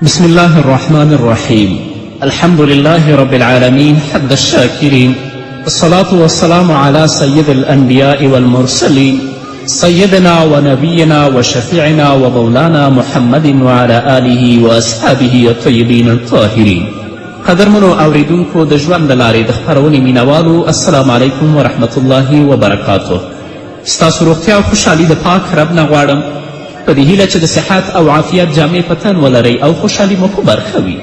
بسم الله الرحمن الرحيم. الحمد لله رب العالمين حمد الشاكرين، الصلاة والسلام على سيد الأنبياء والمرسلين سيدنا ونبينا وشفيعنا ومولانا محمد وعلى آله وأصحابه الطيبين الطاهرين. قدرمنو اوریدونکو د ژوند د لارې د خپرونې مینوالو، السلام علیکم ورحمة الله وبرکاته. ستاسو روغتیا او خوشحالي د پاک رب نه غواړم، په دې هیله چې د صحت او عافیت جامې په تن ولرئ او خوشحالي مو په برخه وي.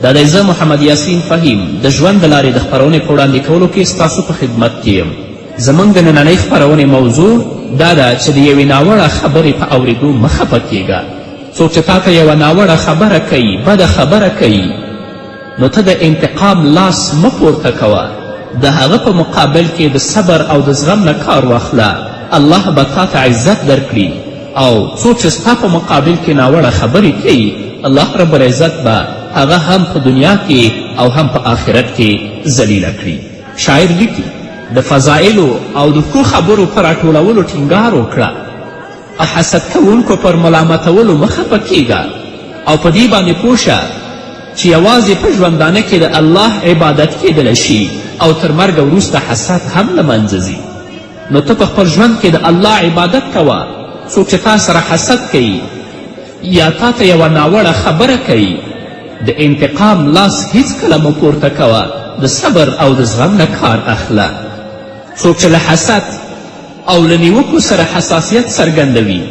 دا دی زه محمد یاسین فهیم د ژوند د لارې د خپرونې په وړاندې کولو کې ستاسو په خدمت کې یم. زموږ د نننۍ خپرونې موضوع دا ده چې د یوې ناوړه خبرې په اورېدو مه خفه کیږه. څوک چې تا ته یوه ناوړه خبره کوي، بده خبره کوي، نو ته د انتقام لاس مه پورته کوه. د هغه په مقابل کې د صبر او د زغم نه کار واخله. الله به تا ته عزت درکړي، او څوک چې ستا په مقابل کې ناوړه خبرې کوي، الله رب العزت به هغه هم په دنیا کې او هم په آخرت کې ذلیله کړي. شاعر لیکي د فضایلو او د ښو خبرو په راټولولو ټینګار وکړه، حسد کوونکو پر ملامتولو مه خفه کیږه، او په دې باندې پوه شه چې یوازې په ژوندانه کې د الله عبادت کیدلی شي او تر مرګه وروسته حسد هم له منځه ځي. نو ته په خپل ژوند کې د الله عبادت کوه. څوک چې تا سره حسد کوي یا تا ته یوه ناوړه خبره کوي، د انتقام لاس هیڅکله مو پورته کوه. د صبر او د زغم نه کار اخله. څوک چې له حسد او له نیوکو سره حساسیت څرګندوي،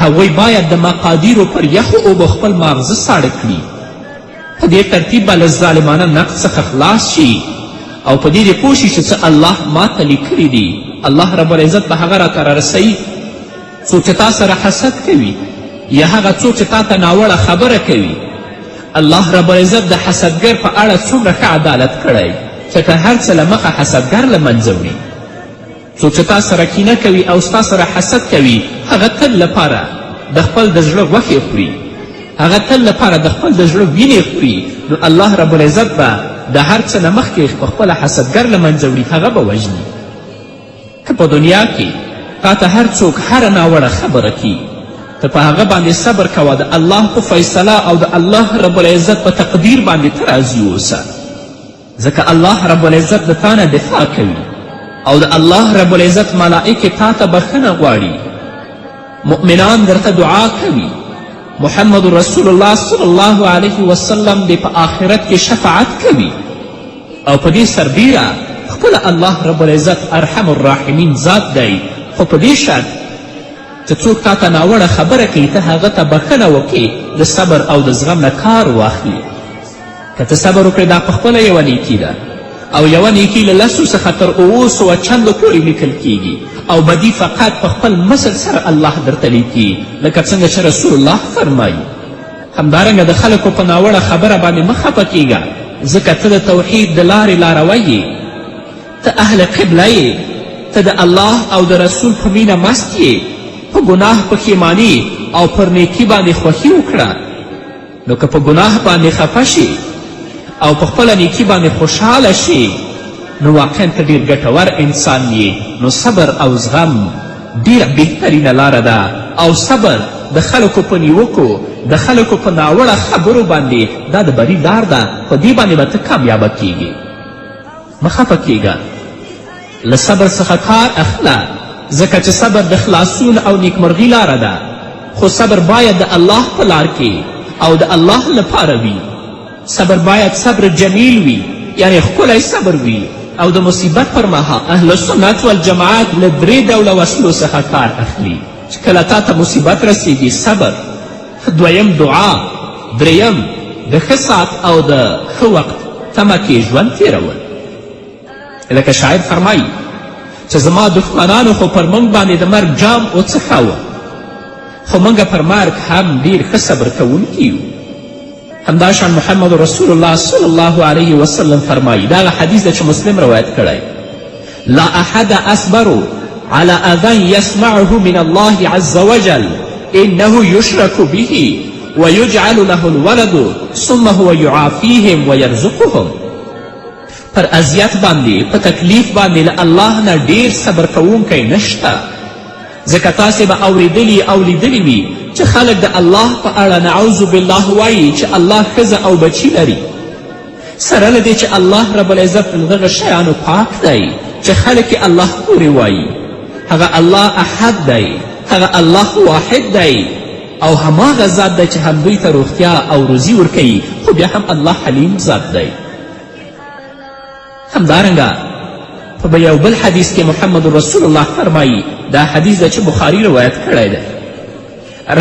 هغوی باید د مقادیرو پر یخو اوبو خپل ماغزه ساړه کړي. په دې ترتیب به له ظالمانه نقد څخه خلاص شي او په دې دې پوه شي چې څه الله ما ته لیکلي دي. الله رب العزت به هغه راته رارسوي. څوک چې تا سره حسد کوي یا هغه څوک چې تا ته ناوړه خبره کوي، الله رب العزت د حسدګر په اړه څومره ښه عدالت کړی چې که هر څه له مخه حسدګر له منځه وړي. څوک چې تا سره کینه کوي او ستا سره حسد کوي، هغه تل لپاره د خپل د زړه غوښې خوري، هغه تل لپاره د خپل د زړه وینې خوري. نو الله رب العزت به د هر څه نه مخکې په خپله حسدګر له منځه وړي، هغه به وژني. که په دنیا کې تا ته هر څوک هره ناوړه خبره کي، ته په هغه باندې صبر کوه. د الله په فیصله او د الله رب العزت په تقدیر باندې ته راضي اوسه، ځکه الله رب العزت د تا نه دفاع کوي او د الله رب العزت ملائکې تا ته بخښنه غواړي. مؤمنان درته دعا کوي. محمد رسول الله صلی الله علیه وسلم دې په آخرت کې شفاعت کوي، او په دې سربیره خپله الله رب العزت ارحم الراحمین ذات دی. خو په دې شرط چې څوک تا ته ناوړه خبره کوي، ته هغه ته بخښنه وکړې، د صبر او د زغم نه کار واخلي. که ته صبر وکړې، دا پخپله یوه نیکي ده، او یوه نیکي له 10 څخه تر 700 چندو پورې لیکل کیږي، او بدي فقط په خپل مثل سره الله درته لیکي، لکه څنګه چې رسول الله فرمایي. همدارنګه د خلکو په ناوړه خبره باندې مه خفه کیږه، ځکه ته د توحید د لارې لاروی یې، ته اهل قبله یې، ته د الله او د رسول په مینه مست یې. په ګناه پښیماني او پر نیکي باندې خوښي وکړه. نو که په ګناه باندې خفه شي او په خپله نیکي باندې خوشحاله شي، نو واقعا ته ډېر ګټور انسان یې. نو صبر او زغم ډېره بهترینه لاره ده، او صبر د خلکو په نیوکو، د خلکو په ناوړه خبرو باندې دا د بري لار ده. په دې باندې به ته کامیابه کیږي. مه خفه کیږه، له صبر څخه کار اخله، ځکه چې صبر د خلاصون او نیکمرغي لاره ده. خو صبر باید د الله په لار کې او د الله لپاره وي. صبر باید صبر جمیل وي، یعنی ښکلی صبر وي. او د مصیبت پر مهال اهل سنت والجماعت له 3 ډوله وسلو څخه کار اخلي. چې کله تا ته مصیبت رسیږي، صبر، دویم دعا، دریم د ښه ساعت او د ښه وخت تمه کې ژوند تیرول. لکه شاعر فرمایي چې زما دښمنانو خو پر موږ باندې د مرګ جام وڅښاوه، خو موږ پر مرګ هم ډېر ښه صبر کوونکي یو. همداشان محمد رسول الله صلی الله علیه وسلم فرمایي، دا هغه حدیث ده چې مسلم روایت کړی: لا احد اصبر على اذى يسمعه من الله عز وجل انه يشرك به ويجعل له الولد ثم هو يعافيهم ويرزقهم. پر اذیت باندې، په تکلیف باندې له الله نه ډیر صبر کوونکی نشته، ځکه تاسې به اورېدلي او لیدلي وي چې خلک د الله په اړه نعوذ بالله وایي چې الله ښځه او بچي لري، سره له دې چې الله رب العزت له دغه شیانو پاک دی چې خلک یې الله پورې وایي. هغه الله احد دی، هغه الله واحد دی، او هماغه ذات دی چې هم دوی ته روغتیا او روزي ورکوي، خو بیا هم الله حلیم ذات دی. همدارنګه په یو بل حدیث کې محمد رسول الله فرمایي، دا حدیث ده چې بخاري روایت کړی دی،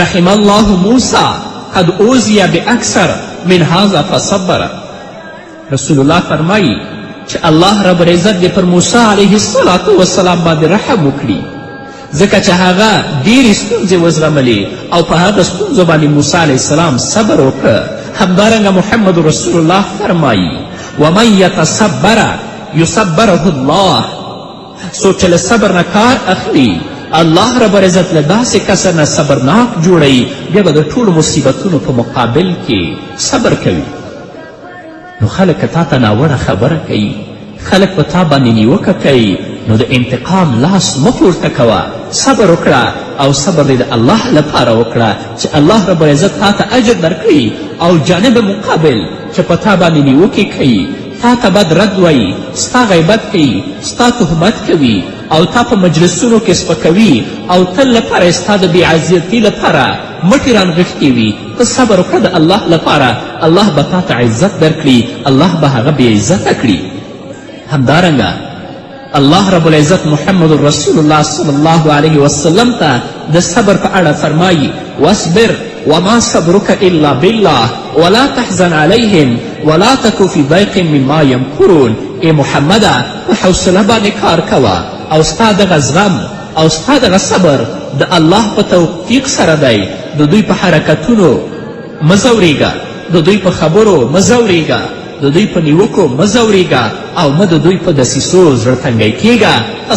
رحم الله موسی قد اوذی باکثر من هذا فصبر. رسول الله فرمایي چې الله رب العزت دې پر موسی علیه السلام باندې رحم وکړي، ځکه چې هغه ډېرې ستونزې وزغملې او په هغه ستونزو باندې موسی علیه السلام صبر وکړه. همدارنګه محمد رسول الله فرمایي ومن یتصبر یصبره الله، څوک چې له صبر نه کار اخلي الله رب العزت له داسې کسه نه صبرناک جوړوي، بیا به د ټولو مصیبتونو په مقابل کې صبر کوي. نو خلک که تا ته ناوړه خبره کوي، خلک په تا باندې نیوکه کوي، نو د انتقام لاس مه پورته کوه، صبر وکړه او صبر دې د الله لپاره وکړه چې الله رب العزت تا ته اجر درکړي، او جانب مقابل چې په تا باندې نیوکې کوي، تا ته بد رد وایي، ستا غیبت کوي، ستا تهمت کوي، او تا په مجلسونو کې سپکوي، او تل لپاره ستا د بېعزتي لپاره مټې رانغښتې وي، ته صبر وکړه د الله لپاره، الله به تا ته عزت درکړي، الله به هغه بېعزته کړي. همدارنګه الله رب العزت محمد رسول الله صلی الله علیه وسلم ته د صبر په اړه فرمایي واصبر وما صبرك الا بالله ولا تحزن عليهم ولا تکو فی ضیق مما یمکرون. ای محمده په حوصله باندې کار کوه، او ستا دغه زغم او ستا دغه صبر د الله په توفیق سره دی. د دوی په حرکتونو مه ځورېږه، د دوی په خبرو مه ځورېږه، د دوی په نیوکو مه ځورېږه، او مه د دوی په دسیسو زړه تنګی کیږه.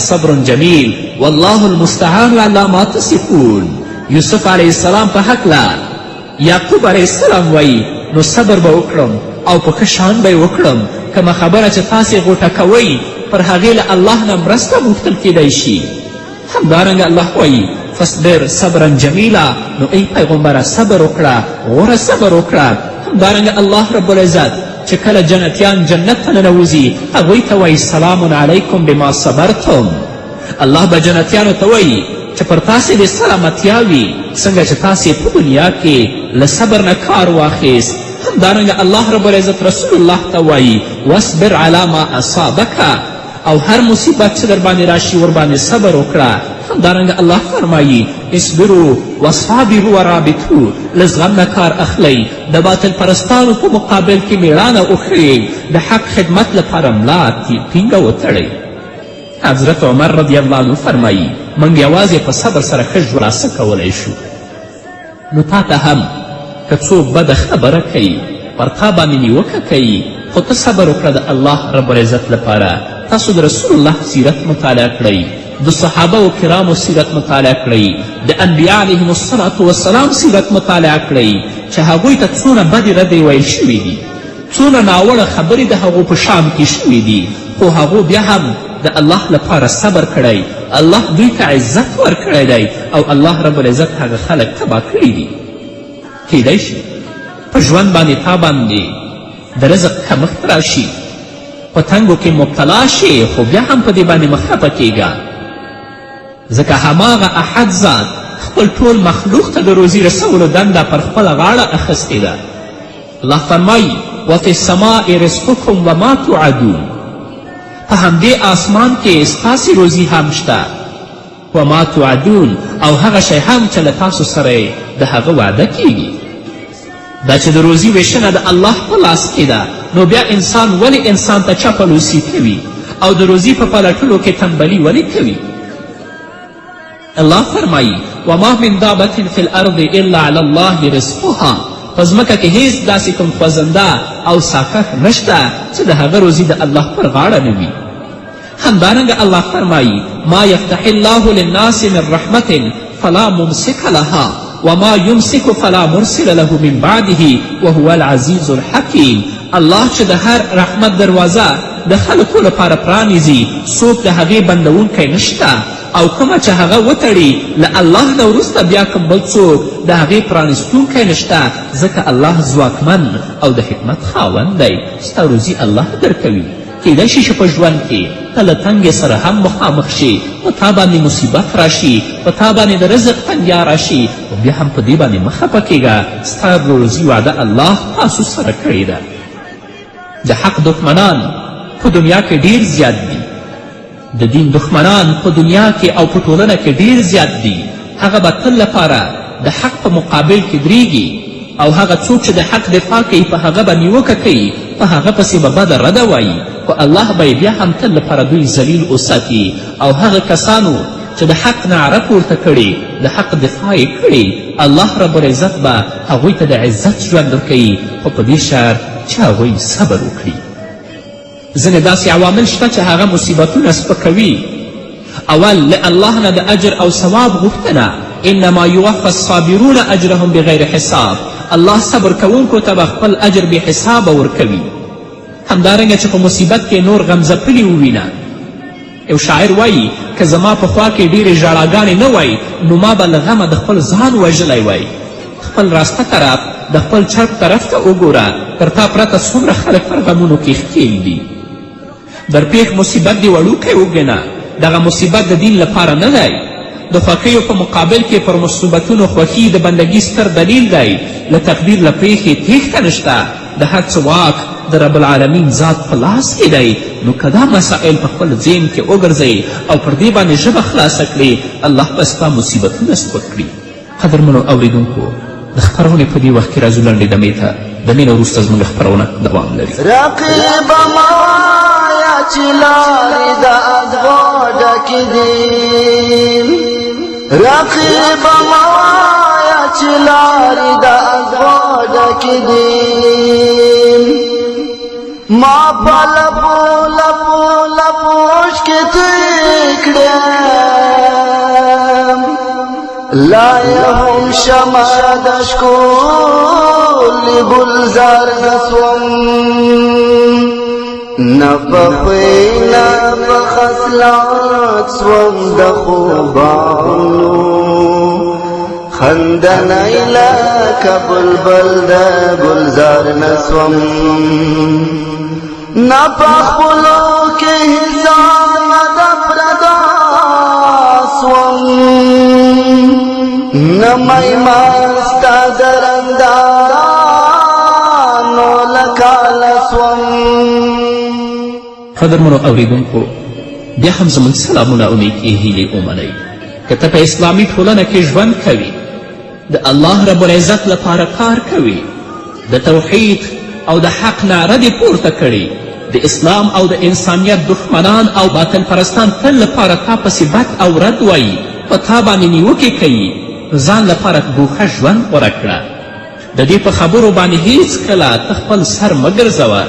صبر جمیل والله المستعان علی ما تصفون. یوسف علیه السلام په هکله یعقوب علیه السلام وایي نو صبر به وکړم او په ښه شان به یې وکړم. کومه خبره چې تاسې غوټه کوئ پر هغې له الله نه مرسته غوښتل کیدی شي. همدارنګه الله وایي فاصبر صبرا جمیلا. نو ای پیغمبره صبر وکړه، غوره صبر وکړه. همدارنګه الله رب العزت چې کله جنتیان جنت ته ننوځي هغوی ته وایي سلام علیکم بما صبرتم. الله به جنتیانو ته وایي چې پر تاسې دې سلامتیا وي څنګه چې تاسې په دنیا کې له صبر نه کار واخیست. همدارنګه الله رب العزت رسول الله ته وایي واصبر علی ما اصابک، او هر مصیبت چې در باندې راشي ورباندې صبر وکړه. همدارنګه الله فرمایي اصبروا وصابروا ورابطو، له زغم نه کار اخلئ، د باطل پرستانو په مقابل کې میړانه وښیئ، د حق خدمت لپاره ملا ټینګه وتړئ. حضرت عمر رضی الله عنه فرمایي موږ یوازې په صبر سره ښه ژوند څه کولی شو. نو تا ته هم که څوک بده خبره کوي، پر تا باندې نیوکه کوي، خو ته صبر وکړه د الله رب العزت لپاره. تاسو د رسول الله سیرت مطالعه کړئ، د صحابه و کرامو سیرت مطالعه کړئ، د انبیا علیهم السلام سیرت مطالعه کړئ چې هغوی ته څونه بدې ردې ویل شوي دي، څونه ناوړه خبرې د هغو په شان کې شوي دي، خو هغو بیا هم د الله لپاره صبر کړی، الله دوی ته عزت ورکړی دی، او الله رب العزت هغه خلک تباه کړي دي. کیدی شي په ژوند باندې تا باندې د رزق کمښت راشي، په تنګو کې مبتلا شي، خو بیا هم په دې باندې مه خفه کیږه، ځکه هماغه احد ذات خپل ټول مخلوق ته د روزي رسولو دنده پر خپله غاړه اخیستې ده. الله فرمایي وفي السماء رزقکم وما توعدون، په همدې آسمان کې ستاسې روزي هم شته، وما توعدون، او هغه شی هم چې له تاسو سره د هغه وعده کیږي. دا چې د روزي ویشنه د الله په لاس کې ده، نو بیا انسان ولې انسان ته چاپلوسي کوي او د روزي په پلټلو کې تنبلي ولې کوي؟ الله فرمایي وما من دابة فی الارض الا علی الله رزقها، په ځمکه کې هیڅ داسې کوم خوځنده او ساکښ نشته چې د هغه روزي د الله پر غاړه نه وي. همدارنګه الله فرمایي ما یفتح الله للناس من رحمة فلا ممسک لها وما یمسک فلا مرسل له من بعده وهو العزیز الحکیم. الله چې د هر رحمت دروازه د خلکو لپاره پرانیزي، څوک د هغې بندوونکی نشته، او کومه چې هغه وتړي له الله نه وروسته بیا کوم بل څوک د هغې پرانستونکی نشته ځکه الله ځواکمن او د حکمت خاوند دی ستا روزي الله درکوي کیدای شي چې په ژوند کې ته له تنګې سره هم مخامخ شي په تا باندې مصیبت راشي په تا باندې د رزق تنګیا راشي او بیا هم په دې باندې مه خفه کیږه ستا روزي وعده الله تاسو سره کړې ده د حق دښمنان په دنیا کې ډیر زیات دي د دین دښمنان په دنیا کې او په ټولنه کې ډیر زیات دي هغه به تل لپاره د حق په مقابل کې دریږي او هغه څوک چې د حق دفاع کوي په هغه به نیوکه کوي په هغه پسې به بده رده وایي خو الله به یې بیا هم تل لپاره دوی ذلیل وساتي او هغه کسانو چې د حق نعره پورته کړي د حق دفاع یې کړي الله رب العزت به هغوی ته د عزت ژوند ورکوي خو په دې شرط چې هغوی صبر وکړي ځینې داسې عوامل شته چې هغه مصیبتونه سپکوي اول له الله نه د اجر او ثواب غوښتنه انما یوفى الصابرون اجرهم بغیر حساب الله صبر کوونکو ته به خپل اجر بې حسابه ورکوي همدارنګه چې په مصیبت کې نور غمځپلي ووینه یو شاعر وایي که زما په خوا کې ډېرې ژړاګانې نه وای نو ما به له غمه د خپل ځان وژلی وای خپل راسته طرف د خپل چپ طرف ته وګوره تر تا پرته څومره خلک پر غمونو کې ښکیل دي درپېښ مصیبت دې وړوکی وګڼه دغه مصیبت د دین لپاره نه دی د خوښیو په مقابل کې پر مصیبتونو خوښي د بندګي ستر دلیل دی له تقدیر له پېښې تېښته نشته د هر څه واک د رب العالمین ذات په لاس کې دی نو که دا مسائل په خپل ذهن کې وګرځئ او پر دې باندې ژبه خلاصه کړې الله به ستا مصیبتونه سپک کړي قدرمنو اوریدونکو د خپرونې په دې وخت کې راځو لنډې دمې ته د مینه وروسته زموږ خپرونه دوام لري رقیب موایا چې لارې د ادغا ډکې دي رقیب موایا چې لارې د ادغا ډکې دي ما په لپو لپو لپو اوښکې تویې کړم لا هم شمع د ښکلي ګلزار نسوم نه په خوی نه په خصلات سوم د خوبانو خندنی لکه بلبل د ګلزار نسوم نه په خپلو کې حساب د پردا سوم نمای ستا درندارانو لکاله سوم قدرمنو اوریدونکو بیا هم زموږ سلامونه او نیکې هیلې ومنئ که ته په اسلامي ټولنه کې ژوند کوي د الله رب العزت لپاره کار کوي د توحید او د حق نعره دې پورته کړي د اسلام او د انسانیت دښمنان او باطل پرستان تل لپاره تا پسې بد او رد وایي په تا باندې نیوکې کوي ځان لپاره ګوښه ژوند غوره کړه د دې په خبرو باندې هیڅکله ته خپل سر مه ګرځوه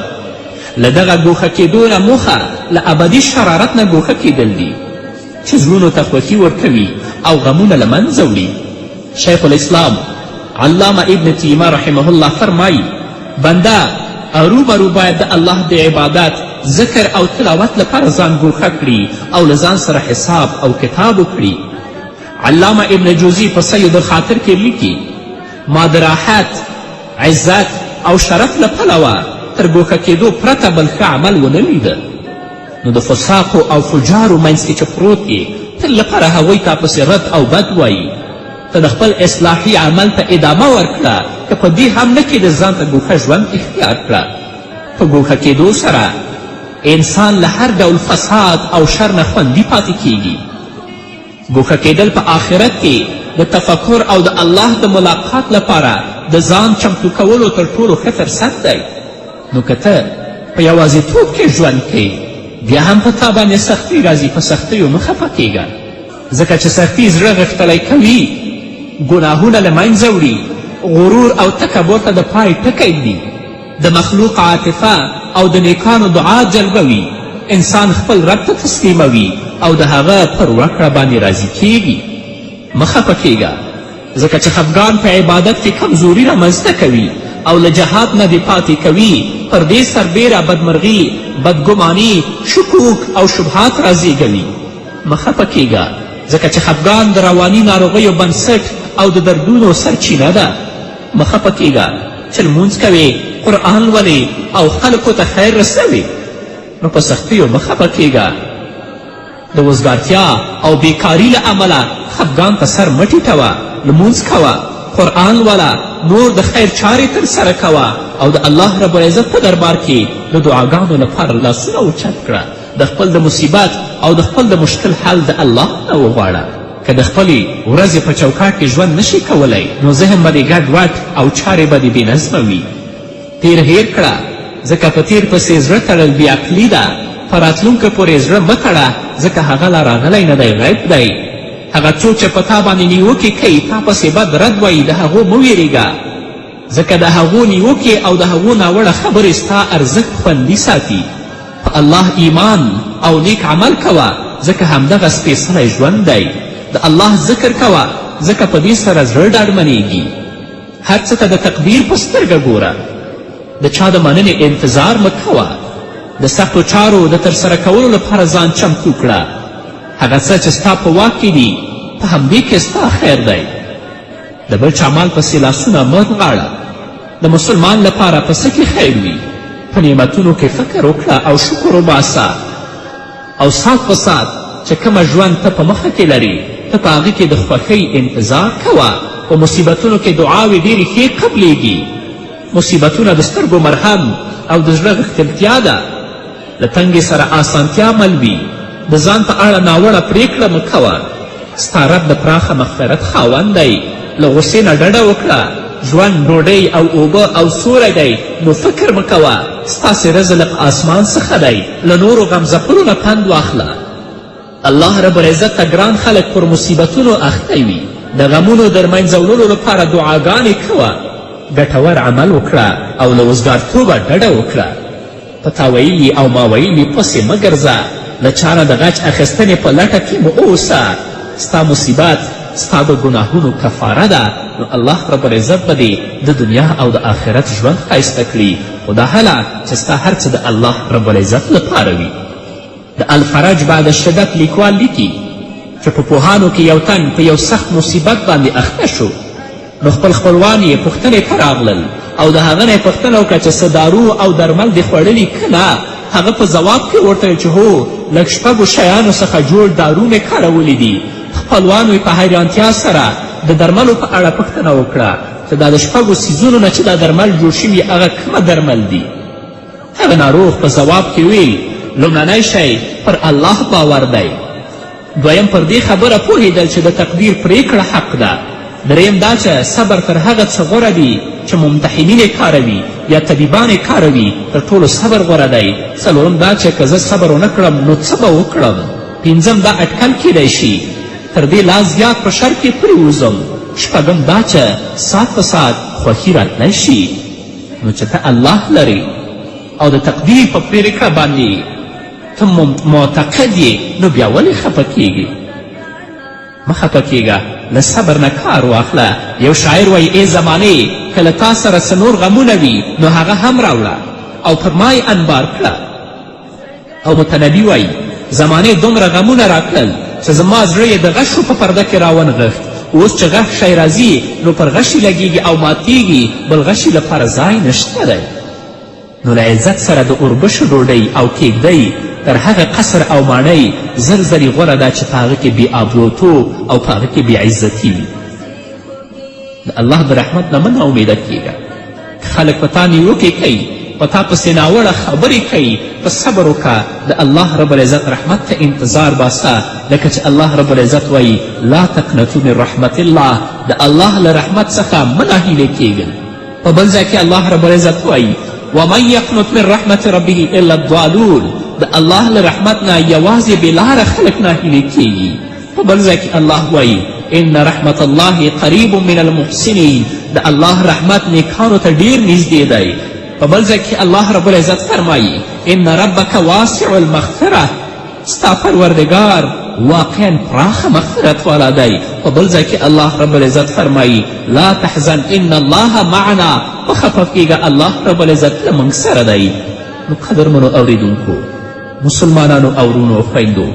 له دغه ګوښه کېدو نه موخه له ابدي شرارت نه ګوښه کېدل دي چې زړونو ته خوښي ورکوي او غمونه له منځه وړي شیخ الاسلام علامه ابن تیمه رحمه الله فرمایي بنده ارومرو باید د الله د عبادت ذکر او تلاوت لپاره ځان ګوښه کړي او له ځان سره حساب او کتاب وکړي علامه ابن جوزی په سید الخاطر کې لیکي ما د راحت عزت او شرف له پلوه تر ګوښه کېدو پرته بل ښه عمل ونه لیده نو د فساقو او فجارو منځ کې چې پروت یې تل لپاره هغوی تا پسې رد او بد وایي ته د خپل اصلاحي عمل ته ادامه ورکړه که په دې هم نه کېده ځان ته ګوښه ژوند اختیار کړه په ګوښه کېدو سره انسان له هر ډول فساد او شر نه خوندي پاتې کیږي ګوښه کېدل په آخرت کې د تفکر او د الله د ملاقات لپاره د ځان چمتو کولو تر ټولو ښه فرصت دی نو که ته په یوازیتوب کې ژوند کوې بیا هم په تا باندې سختي راځي په سختیو مه خفه کېږه ځکه چې سختي زړه غښتلی کوي ګناهونه له منځه وړي غرور او تکبر ته د پای ټکی دي د مخلوق عاطفه او د نیکانو دعا جلبوي انسان خپل رب ته تسلیموي او د هغه پر وکړه باندې راضي کیږي مه خفه کېږه ځکه چې خفګان په عبادت کې کمزوري رامنځته کوي او له جهاد نه دې پاتې کوي پر دې سربیره بدمرغي بدګماني شکوک او شبهات رازیږوي مه خفه کېږه ځکه چې خفګان د رواني ناروغیو بنسټ او د دردونو سرچینه ده. مه خفه کیږه چې لمونځ کوې، قرآن ولې او خلکو ته خیر رسوي، نو په سختیو مه خفه کیږه. د وزګارتیا او بیکاري له امله خفګان ته سر مه ټیټوه، لمونځ کوه، قرآن وله، نور د خیر چارې ترسره کوه او د الله رب العزت په دربار کې د دعاګانو لپاره لاسونه اوچت کړه. د خپل د مصیبت او د خپل د مشکل حل د الله نه وغواړه. که د خپلې ورځې په چوکاټ کې ژوند نشي کولی، نو ذهن به دې ګډ وډ او چارې به دې بېنظمه وي. تیر هیر کړه، ځکه په تیر پسې زړه تړل بېعقلي ده. په راتلونکي پورې زړه مه تړه، ځکه هغه لا راغلی نه دی، غیب دی. هغه څوک چې په تا باندې نیوکې کوي، تا پسې بد رد وایي، د هغو مه ویرېږه، ځکه د هغو نیوکې او د هغو ناوړه خبرې ستا ارزښت خوندي ساتي. په الله ایمان او نیک عمل کوه، ځکه همدغه سپېڅلی ژوند دی. د الله ذکر کوه، ځکه په دې سره زړه ډاډمنېږي. هر څه ته د تقدیر په سترګه ګوره. د چا د مننې انتظار مه کوه. د سختو چارو د ترسره کولو لپاره ځان چمتو کړه. هغه څه چې ستا په واک کې دي، په همدې کې ستا خیر دی. د بل چا مال پسې لاسونه مه غاړه. د مسلمان لپاره په څه کې خیر وي؟ په نعمتونو کې فکر وکړه او شکر وباسه، او سات په سات چې کومه ژوند ته په مخه کې لري، ته په هغه کې د خوښۍ انتظار کوه. په مصیبتونو کې دعاوې ډېرې ښې قبلیږي. مصیبتونه د سترګو مرهم او د زړه غښتلتیا ده. له تنګې سره آسانتیا مل وي. د ځان په اړه ناوړه پریکړه مه کوه. ستا رب د پراخه مغفرت خاوند دی. له غصې نه ډډه وکړه. ژوند ډوډۍ او اوبه او سوری دی، نو فکر مه کوه. ستاسې رزق آسمان څخه دی. له نورو غمزپلو نه پند واخله. الله رب العزت ته ګران خلک پر مصیبتونو اخته وي. د غمونو د منځولو لپاره دعاګانې کوه. ګټور عمل وکړه او له وزګارتوبه ډډه وکړه. په تا ویلي او ما ویلي پسې مه ګرځه. له چا نه د غچ اخیستنې په لټه کې مه اوسه. ستا مصیبت ستا د ګناهونو کفاره ده. نو الله رب العزت به دې د دنیا او د آخرت ژوند ښایسته کړي. خو دا هله چې ستا هر څه د الله رب العزت لپاره وي. د الفرج بعد شدت لیکوال لیکي چې په پوهانو کې یو تن په یو سخت مصیبت باندې اخته شو. نو خپل خپلوان یې پوښتنې ته راغلل او د هغه نه یې پوښتنه وکړه چې څه دارو او درمل دې خوړلي که نه؟ هغه په ځواب کې ورته ویل چې هو، لږ شپږو شیانو څخه جوړ دارو مې کارولی دي. خپلوانو یې په حیرانتیا سره د درملو په اړه پوښتنه وکړه چې دا د شپږو څیزونو نه چې دا درمل جوړ شوي، هغه کومه درمل دي؟ هغه ناروغ په ځواب کې ویل، لومړنی شی پر الله باور دی. دویم پر دې خبره پوهېدل چې د تقدیر پریکړه حق ده. دریم دا چې صبر تر هغه څه غوره دی چې ممتحنین یې کاروي یا طبیبان یې کاروي، تر ټولو صبر غوره دی. څلورم دا چې که زه صبر ونه کړم نو څه به وکړم. پنځم دا اټکل کیدی شي تر دې لا زیات په شر کې پرېوځم. شپږم دا چې سات په سات خوښي راتلی شي. نو چې ته الله لرې او د تقدیر په پرېکړه باندې ته معتقد یې، نو بیا ولې خفه کیږي؟ مه خفه کیږه، له صبر نه کار واخله. یو شاعر وایي ای زمانې که له تا سره څه نور غمونه وي، نو هغه هم راوړه او پر ما یې انبار کړه. او متنبي وایي زمانې دومره غمونه راکړل چې زما زړه یې د غشو په پرده کې راونغښت. اوس چې غش شی راځي نو پر غشي لګیږي او ماتیږي، بل غشي لپاره ځای نشته دی. نو له عزت سره د اوربشو ډوډۍ او کیږدۍ تر هغه قصر او ماڼۍ زر ځلې غوره ده چې په هغه کې بې آبروتوب او په هغه کې بې عزتي وي. د الله د رحمت نه مه ناامیده کیږه. خلک په تا نیوکې کوي، په تا پسې ناوړه خبرې کوي، په صبر وکړه. د الله رب العزت رحمت ته انتظار باسه، لکه چې الله رب العزت وایي لا تقنطوا من رحمت الله. د الله له رحمت څخه مه ناهیلې کیږئ. په بل ځای کې الله رب العزت وایي ومن یقنط من رحمت ربه الا الضالون. د الله له رحمت نه یوازې بېلاره خلک ناهیلې کیږي. په بل ځای کې الله وایي ان رحمت الله قریب من المحسنین. د الله رحمت نیکانو ته ډیر نږدې دی. په بل ځای کې الله رب العزت فرمایي ان ربک واسع المغفره. ستا پروردګار واقعا پراخه مغفرت والا دی. په بل ځای کې الله رب العزت فرمایي لا تحزن ان الله معنا. په خفه کیږه، الله رب العزت له موږ سره دی. نو قدرمنو اوریدونکو، مسلمانانو او ورونو او خویندو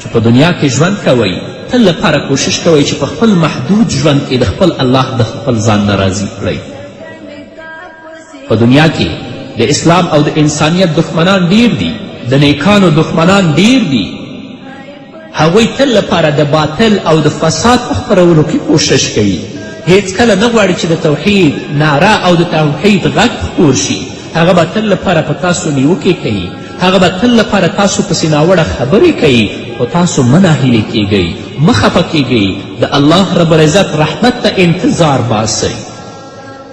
چې په دنیا کې ژوند کوئ، تل لپاره کوشش کوئ چې په خپل محدود ژوند کې د خپل الله د خپل ځان نه راضي کړئ. په دنیا کې د اسلام او د انسانیت دښمنان ډیر دي، د نیکانو دښمنان ډیر دي. هغوی تل لپاره د باطل او د فساد په خپرولو کې کوشش کوي. هیڅکله نه غواړي چې د توحید نعره او د توحید غږ خپور شي. هغه به تل لپاره په تاسو نیوکې کوي، هغه به تل لپاره تاسو پسې ناوړه خبرې کوي، خو تاسو مه ناهیلې کیږئ، مه خفه کیږئ. د الله رب العزت رحمت ته انتظار باسئ.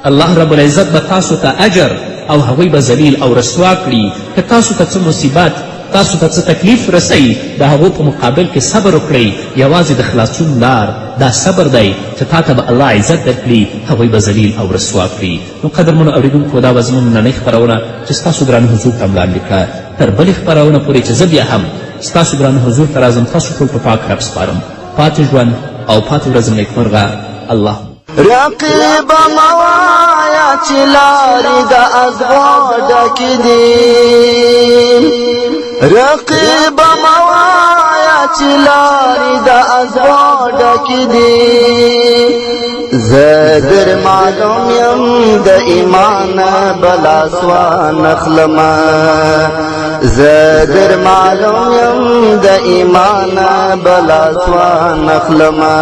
الله رب العزت به تاسو ته اجر او هغوی به ذلیل او رسوا کړي. که تاسو ته څه مصیبت، تاسو ته څه تکلیف رسئ، د هغو په مقابل کې صبر وکړئ. یوازې د خلاصون لار دا صبر دی چې تا ته به الله عزت درکړي، هغوی به ذلیل او رسوا کړي. نو قدرمنو اورېدونکو، دا به زموږ نننۍ خپرونه چې ستاسو درانه حضور ته وړاندې کړه. تر بلې خپرونه پورې چې زه بیا هم ستاسو درانه حضور ته راځم، تاسو ټول په پاک رب سپارم. پاتې ژوند او پاتې ورځ نیکمرغه. الله رقیب موایا چې لارې د اغوا ډکې دي، رقیب موایا چې لارې د اغوا ډکې دي. زه در معلوم یم د ایمان بلا سوان اخلمه، زه در معلوم یم د ایمان بلا سوان اخلمه.